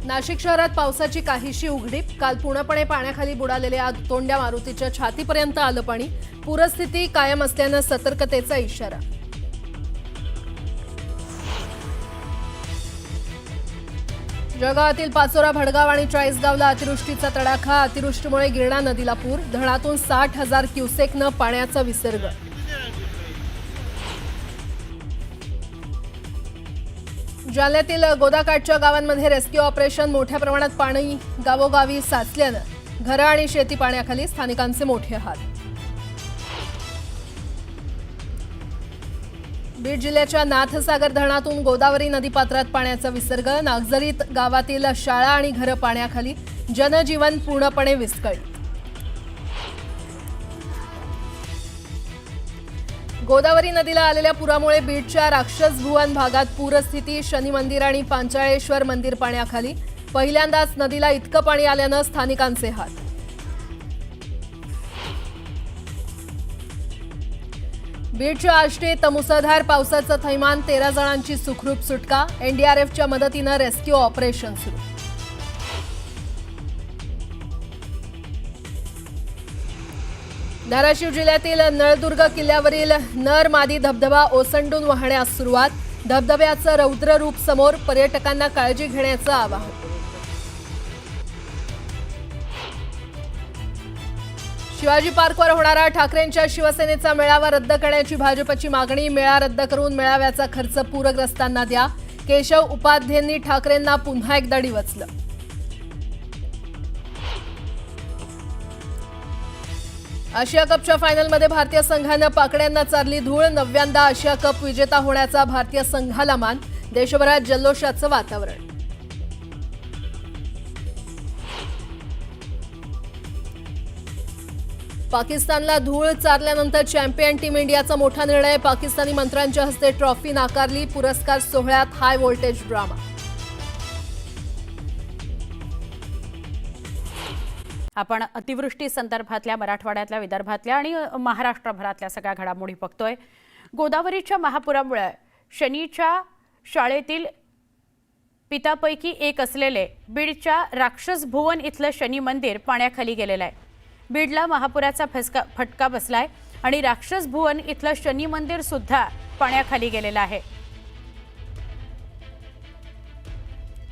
नाशिक शहरात पावसाची काहीशी उघडीप। काल पूर्णपणे पाण्याखाली बुडालेल्या तोंड्या मारुतीच्या छातीपर्यंत आलं पाणी। पूरस्थिती कायम असल्यानं सतर्कतेचा इशारा। जळगावातील पाचोरा, भडगाव आणि चाळीसगावला अतिवृष्टीचा तडाखा। अतिवृष्टीमुळे गिरणा नदीला पूर। धरणातून 60,000 क्युसेकनं पाण्याचा विसर्ग। जालन्यातील गोदाकाठच्या गावांमध्ये रेस्क्यू ऑपरेशन। मोठ्या प्रमाणात पाणी गावोगावी साचल्यानं घरं आणि शेती पाण्याखाली। स्थानिकांचे मोठे हाल। बीड जिल्ह्याच्या नाथसागर धरणातून गोदावरी नदीपात्रात पाण्याचा विसर्ग। नागझरीत गावातील शाळा आणि घरं पाण्याखाली। जनजीवन पूर्णपणे विस्कळीत। गोदावरी नदीला आलेल्या पुरामुळे बीडच्या राक्षस भुवन भागात पूरस्थिती। शनी मंदिर आणि पांचाळेश्वर मंदिर पाण्याखाली। पहिल्यांदाच नदीला इतकं पाणी आल्यानं स्थानिकांचे हाल। बीडच्या आष्टीत मुसळधार पावसाचं थैमान। 13 जणांची सुखरूप सुटका। एनडीआरएफच्या मदतीनं रेस्क्यू ऑपरेशन सुरू। धाराशिव जिल्ह्यातील नळदुर्ग किल्ल्यावरील नर मादी धबधबा ओसंडून वाहण्यास सुरुवात। धबधब्याचं रौद्र रूप समोर। पर्यटकांना काळजी घेण्याचं आवाहन। शिवाजी पार्कवर होणारा ठाकरेंच्या शिवसेनेचा मेळावा रद्द करण्याची भाजपची मागणी। मेळा रद्द करून मेळाव्याचा खर्च पूरग्रस्तांना द्या। केशव उपाध्येंनी ठाकरेंना पुन्हा एकदा डिवचलं। आशिया कपच्या फायनलमध्ये भारतीय संघानं पाकड्यांना चारली धूळ। 9व्यांदा आशिया कप विजेता होण्याचा भारतीय संघाला मान। देशभरात जल्लोषाचं वातावरण। पाकिस्तानला धूळ चारल्यानंतर चॅम्पियन टीम इंडियाचा मोठा निर्णय। पाकिस्तानी मंत्र्यांच्या हस्ते ट्रॉफी नाकारली। पुरस्कार सोहळ्यात हाय व्होल्टेज ड्रामा। आपण अतिवृष्टी संदर्भातल्या मराठवाड्यातल्या, विदर्भातल्या आणि महाराष्ट्रभरातल्या सगळ्या घडामोडी बघतोय। गोदावरीच्या महापुरामुळे शनीच्या शाळेतील पितापैकी एक असलेले बीडच्या राक्षस भुवन इथलं शनी मंदिर पाण्याखाली गेलेलं आहे। बीडला महापुराचा फटका बसलाय आणि राक्षस भुवन इथलं शनी मंदिर सुद्धा पाण्याखाली गेलेलं आहे।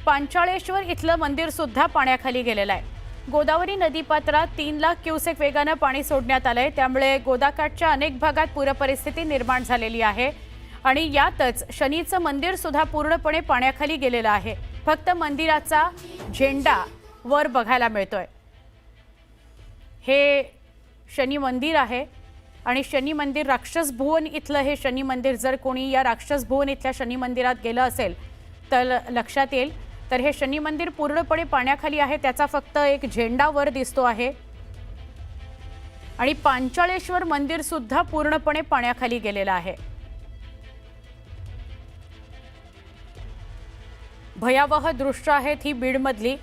पांचाळेश्वर इथलं मंदिर सुद्धा पाण्याखाली गेलेलं आहे। गोदावरी नदीपात्रात 3 लाख क्युसेक वेगानं पाणी सोडण्यात आलंय। त्यामुळे गोदाकाठच्या अनेक भागात पूरपरिस्थिती निर्माण झालेली आहे आणि यातच शनीचं मंदिर सुद्धा पूर्णपणे पाण्याखाली गेलेलं आहे। फक्त मंदिराचा झेंडा वर बघायला मिळतोय। हे शनी मंदिर आहे आणि शनी मंदिर राक्षस भुवन इथलं हे शनी मंदिर। जर कोणी या राक्षस भुवन इथल्या शनी मंदिरात गेलं असेल तर लक्षात येईल। तर हे शनी मंदिर पूर्णपणे पाण्याखाली आहे। त्याचा फक्त एक झेंडा वर दिसतो आहे आणि पांचाळेश्वर मंदिर सुद्धा पूर्णपणे पाण्याखाली गेलेलं आहे। भयावह दृश्य आहेत ही बीडमधली।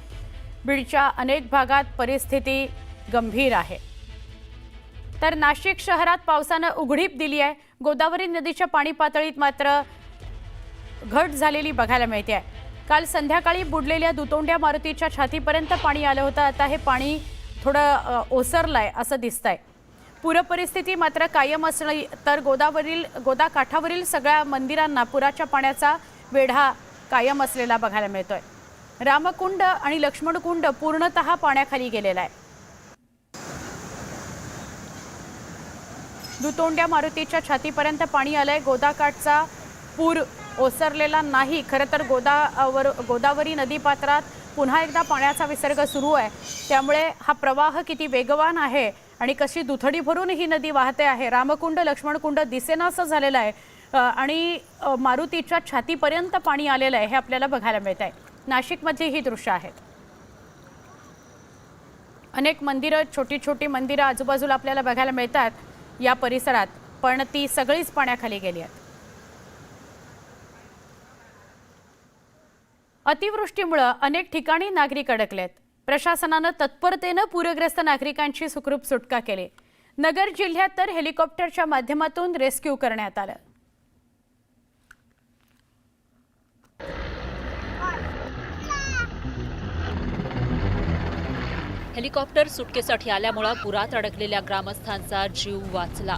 बीडच्या अनेक भागात परिस्थिती गंभीर आहे। तर नाशिक शहरात पावसानं उघडीप दिली आहे। गोदावरी नदीच्या पाणी पातळीत मात्र घट झालेली बघायला मिळते आहे। काल संध्याकाळी बुडलेल्या दुतोंड्या मारुतीच्या छातीपर्यंत पाणी आलं होतं। आता हे पाणी थोडं ओसरलंय असं दिसतंय। पूरपरिस्थिती मात्र कायम असली तर गोदाकाठावरील सगळ्या मंदिरांना पुराच्या पाण्याचा वेढा कायम असलेला बघायला मिळतोय। रामकुंड आणि लक्ष्मणकुंड पूर्णतः पाण्याखाली गेलेला आहे। दुतोंड्या मारुतीच्या छातीपर्यंत पाणी आलंय। गोदाकाठचा पूर ओसरलेला नाही। खरं तर गोदावरी नदीपात्रात पुन्हा एकदा पाण्याचा विसर्ग सुरू आहे। त्यामुळे हा प्रवाह किती वेगवान आहे आणि कशी दुथडी भरून ही नदी वाहते आहे। रामकुंड लक्ष्मणकुंड दिसेनासं झालेलं आहे आणि मारुतीच्या छातीपर्यंत पाणी आलेलं आहे हे आपल्याला बघायला मिळत आहे। नाशिकमधली ही दृश्य आहेत। अनेक मंदिरं, छोटी छोटी मंदिरं आजूबाजूला आपल्याला बघायला मिळतात या परिसरात, पण ती सगळीच पाण्याखाली गेली आहेत। अतिवृष्टीमुळे अनेक ठिकाणी नागरिक अडकलेत। प्रशासनानं तत्परतेनं पूरग्रस्त नागरिकांची सुखरूप सुटका केली। नगर जिल्ह्यात तर हेलिकॉप्टरच्या माध्यमातून रेस्क्यू करण्यात आलं। हेलिकॉप्टर सुटकेसाठी आल्यामुळे पुरात अडकलेल्या ग्रामस्थांचा जीव वाचला.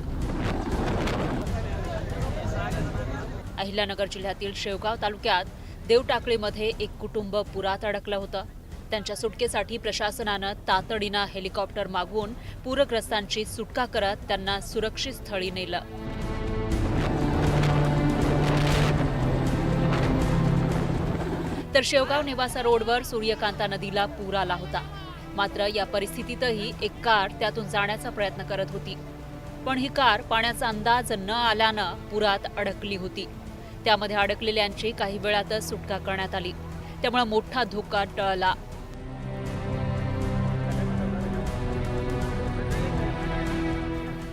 अहिल्यानगर जिल्ह्यातील शेवगाव तालुक्यात देवटाकळीमध्ये एक कुटुंब पुरात अडकलं होतं. त्यांच्या सुटकेसाठी प्रशासनानं तातडीनं हेलिकॉप्टर मागवून पूरग्रस्तांची सुटका करत त्यांना सुरक्षित स्थळी नेलं. तर शेवगाव नेवासा रोडवर सूर्यकांता नदीला पूर आला होता. मात्र या परिस्थितीतही एक कार त्यातून जाण्याचा प्रयत्न करत होती. पण ही कार पाण्याचा अंदाज न आल्यानं पुरात अडकली होती. त्यामध्ये अडकलेल्यांची काही वेळातच सुटका करण्यात आली. त्यामुळे मोठा धोका टळला.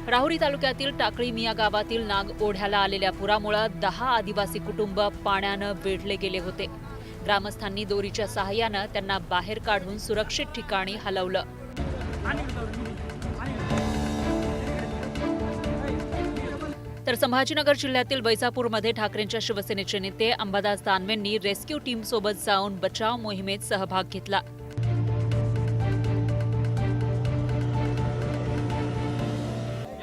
राहुरी तालुक्यातील टाकळी या गावातील नाग ओढ्याला आलेल्या पुरामुळे 10 आदिवासी कुटुंब पाण्यानं वेढले गेले होते. ग्रामस्थांनी दोरीच्या सहाय्यानं त्यांना बाहेर काढून सुरक्षित ठिकाणी हलवलं. तर संभाजीनगर जिल्ह्यातील वैजापूरमध्ये ठाकरेंच्या शिवसेनेचे नेते अंबादास दानवेंनी रेस्क्यू टीम सोबत जाऊन बचाव मोहिमेत सहभाग घेतला.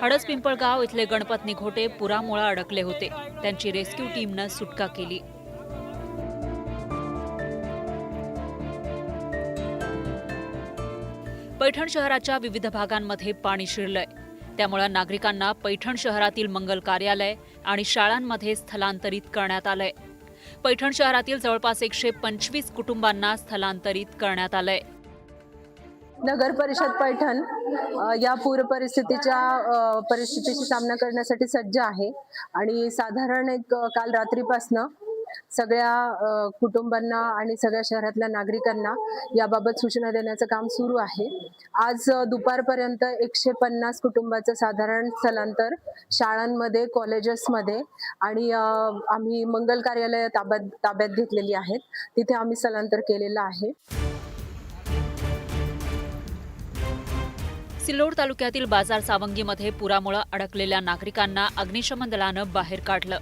हडस पिंपळगाव इथले गणपत निघोटे पुरामुळे अडकले होते. त्यांची रेस्क्यू टीमनं सुटका केली. पैठण शहराच्या विविध भागांमध्ये पाणी शिरलंय. त्यामुळे नागरिकांना पैठण शहरातील मंगल कार्यालय आणि शाळांमध्ये स्थलांतरित करण्यात आलंय. पैठण शहरातील जवळपास 125 कुटुंबांना स्थलांतरित करण्यात आलंय. नगर परिषद पैठण या पूर परिस्थितीशी सामना करण्यासाठी सज्ज आहे आणि साधारण काल रात्रीपासनं सगळ्या कुटुंबांना आणि सगळ्या शहरातल्या नागरिकांना याबाबत सूचना देण्याचं काम सुरू आहे. आज दुपारपर्यंत 150 कुटुंबाचं साधारण स्थलांतर शाळांमध्ये, कॉलेजेसमध्ये आणि आम्ही मंगल कार्यालय ताब्यात घेतलेली आहेत. तिथे आम्ही स्थलांतर केलेलं आहे. सिल्लोड तालुक्यातील बाजार सावंगीमध्ये पुरामुळे अडकलेल्या नागरिकांना अग्निशमन दलानं बाहेर काढलं.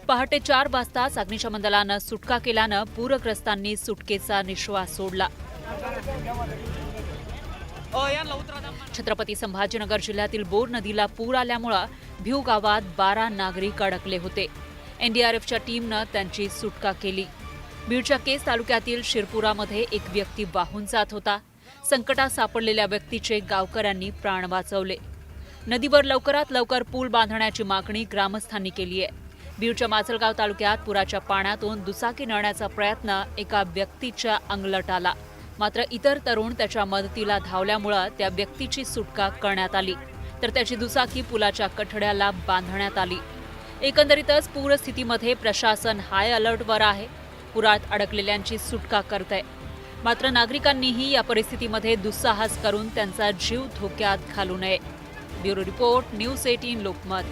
पहाटे 4 वाजताच अग्निशमन दलानं सुटका केल्यानं पूरग्रस्तांनी सुटकेचा निश्वास सोडला. छत्रपती संभाजीनगर जिल्ह्यातील बोर नदीला पूर आल्यामुळे भिव गावात 12 नागरिक अडकले होते. एनडीआरएफच्या टीमनं त्यांची सुटका केली. बीडच्या केज तालुक्यातील शिरपुरामध्ये एक व्यक्ती वाहून जात होता. संकटात सापडलेल्या व्यक्तीचे गावकऱ्यांनी प्राण वाचवले. नदीवर लवकरात लवकर पूल बांधण्याची मागणी ग्रामस्थांनी केली आहे. बीडच्या माजलगाव तालुक्यात पुराच्या पाण्यातून दुचाकी नेण्याचा प्रयत्न एका व्यक्तीच्या अंगलट आला. मात्र इतर तरुण त्याच्या मदतीला धावल्यामुळे त्या व्यक्तीची सुटका करण्यात आली. तर त्याची दुचाकी पुलाच्या कठड्याला बांधण्यात आली. एकंदरीतच पूरस्थितीमध्ये प्रशासन हाय अलर्टवर आहे. पुरात अडकलेल्यांची सुटका करतंय. मात्र नागरिकांनीही या परिस्थितीमध्ये दुस्साहस करून त्यांचा जीव धोक्यात घालू नये. Bureau report, news 18 Lokmat.